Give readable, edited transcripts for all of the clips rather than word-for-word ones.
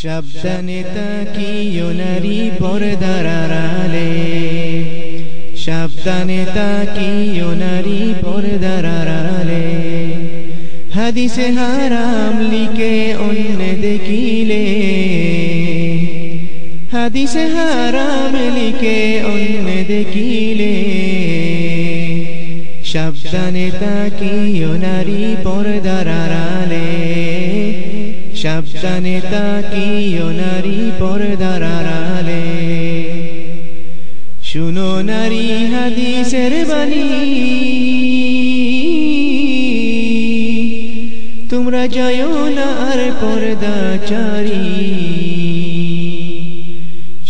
সাবধানে তাকিও নারী পর্দার আড়ালে, সাবধানে তাকিও নারী পর্দার আড়ালে। হাদিসে হারাম লিখে অন্য দেখিলে, হাদিসে হারাম লিখে অন্য দেখিলে। সাবধানে তাকিও নারী পর্দার আড়ালে, সাবধানে তাকিও নারী পর্দার আড়ালে। শুনো নারী হাদিসের বাণী, তোমরা যাও না আর পর্দাচারী।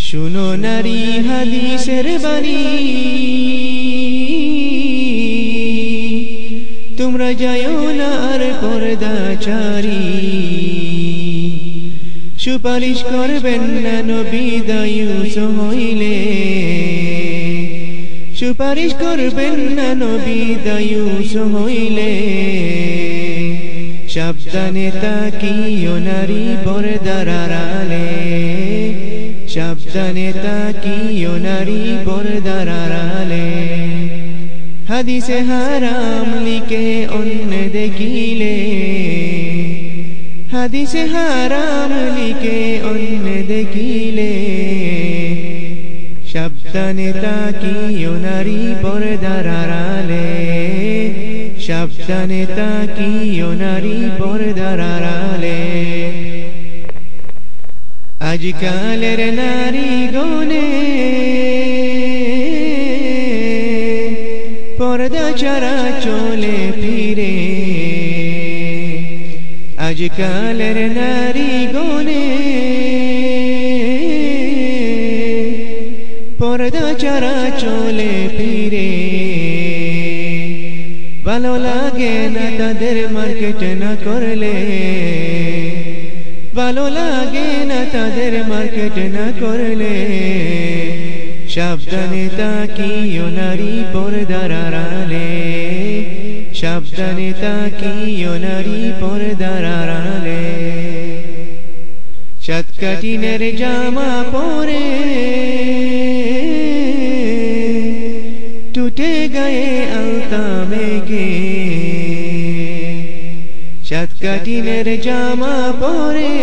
শুনো নারী হাদিসের বাণী, তোমরা যাও না আর পর্দাচারী। সুপারিশ করবেন না নবী দায়ুস হইলে, সুপারিশ করবেন না নবী দায়ুস হইলে। সাবধানে তাকিও নারী পর্দার আড়ালে, সাবধানে তাকিও নারী পর্দার আড়ালে। হাদিসে হারাম লিখে অন্য দেখিলে, হাদিসে হারাম লিখে অন্য দেখিলে। সাবধানে তাকিও নারী পর্দার আড়ালে, সাবধানে তাকিও নারী পর্দার আড়ালে। আজকালের নারী গনে পর্দা ছাড়া চলে ফিরে, আজকালের নারী গনে পর্দা ছাড়া চলে ফিরে। ভালো লাগে না তাদের মার্কেট না করলে, ভালো লাগে না তাদের মার্কেট না করলে। সাবধানে তাকিও নারী পর্দার আড়ালে, সাবধানে তাকিও নারী পর্দার আড়ালে। সাতকাঠিনের জামা পরে টুটে গায়ে আলতা মেঘে, সাতকাঠিনের জামা পরে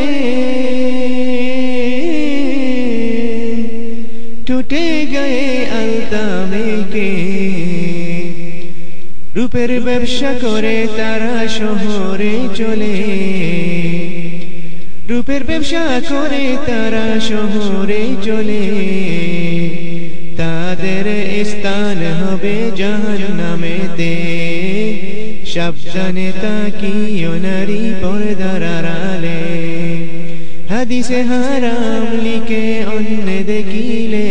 টুটে গায়ে আলতা মেঘে। রূপের ব্যবসা করে তারা শহরে চলে, রূপের ব্যবসা করে তারা শহরে চলে। তাদের স্থান হবে জাহান্নামেতে। সাবধানে তাকিও নারী পর্দার আড়ালে, হাদিসে হারাম লিখে অন্য দেখিলে,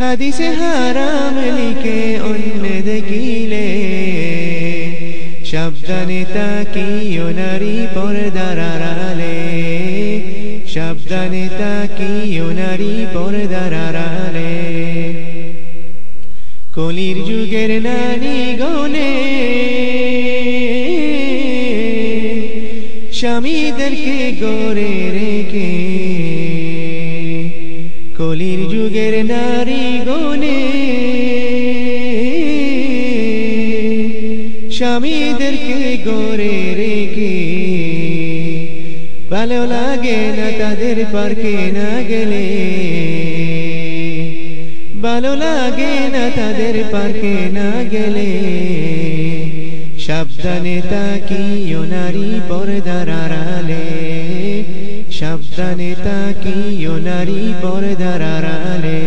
হাদিসে হারাম লিখে অন্য দেখিলে। সাবধানে তাকিও নারী পর্দার আড়ালে, সাবধানে তাকিও নারী পর্দার আড়ালে। কলির যুগের নারী গনে স্বামীদেরকে গড়ে রেখে, কলির যুগের নারী গনে স্বামীদেরকে গড়ে রেখে। ভালো লাগে না তাদের পার্কে না গেলে, ভালো লাগে না তাদের পার্কে না গেলে। সাবধানে তাকিও নারী পর্দার আড়ালে, সাবধানে তাকিও নারী পর্দার আড়ালে।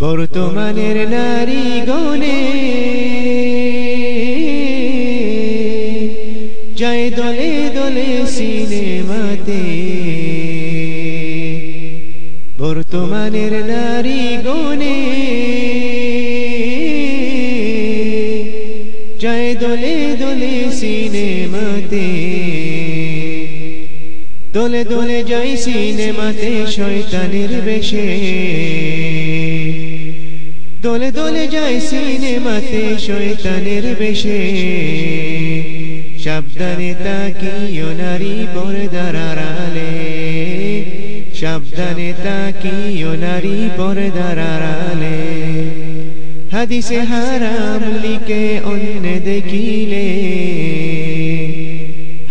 বর্তমানের নারী গনে যায় দলে দলে সিনেমাতে, বর্তমানের নারী গনে যায় দলে দলে সিনেমাতে। দলে দলে যাই সিনেমাতে শয়তানের বেশে, দলে দলে যাই সিনেমাতে শয়তানের বেশে। সাবধানে তাকিও নারী পর্দার আড়ালে সাবধানে তাকিও নারী পর্দার আড়ালে হাদিসে হারাম লিখে অন্য দেখিলে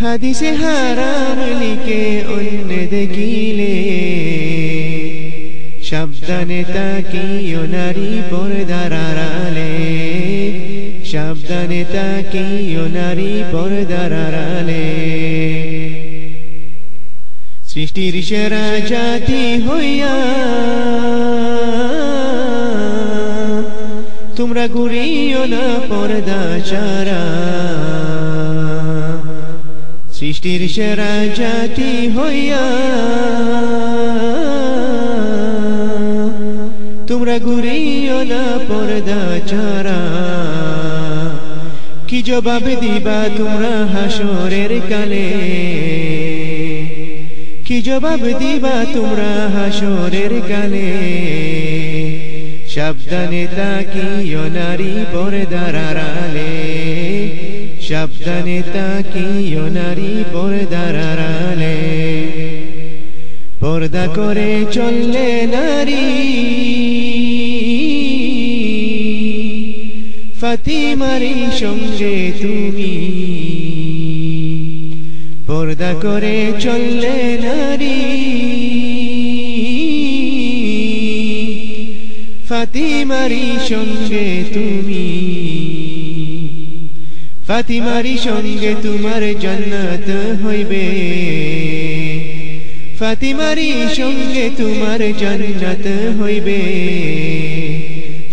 হাদিসে হারাম লিখে অন্য দেখিলে সাবধানে তাকিও নারী পর্দার আড়ালে সাবধানে তাকিও নারী পর্দার আড়ালে সৃষ্টির সেরা জাতি হইয়া তোমরা ঘুরিও না পর্দা ছাড়া সৃষ্টির সেরা জাতি হইয়া তোমরা ঘুরিও না পর্দা ছাড়া কি জবাব দিবা তোমরা হাসরের কালে কি জবাব দিবা তোমরা হাসরের কালে সাবধানে তাকিও নারী পর্দার আড়ালে সাবধানে তাকিও নারী পর্দার আড়ালে পর্দা করে চললে নারী ফাতিমারি সঙ্গে তুমি পর্দা করে চললে নারী ফাতিমারি সঙ্গে তুমি ফাতিমারি সঙ্গে তোমার জান্নাত হইবে ফাতিমারি সঙ্গে তোমার জান্নাত হইবে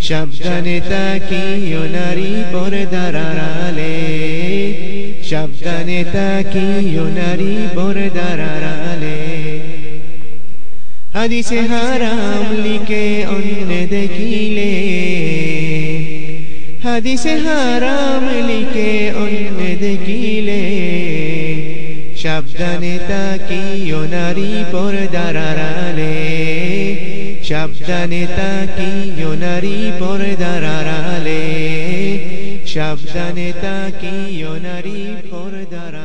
সাবধানে তাকিও নারী পর্দার আড়ালে সাবধানে তাকিও নারী পর্দার আড়ালে হাদিসে হারাম লিখে অন্য দেখিলে হাদিসে হারাম লিখে অন্য দেখিলে সাবধানে তাকিও নারী পর্দার আড়ালে সাবধানে তাকিও নারী পর্দার আড়ালে সাবধানে তাকিও নারী পর্দার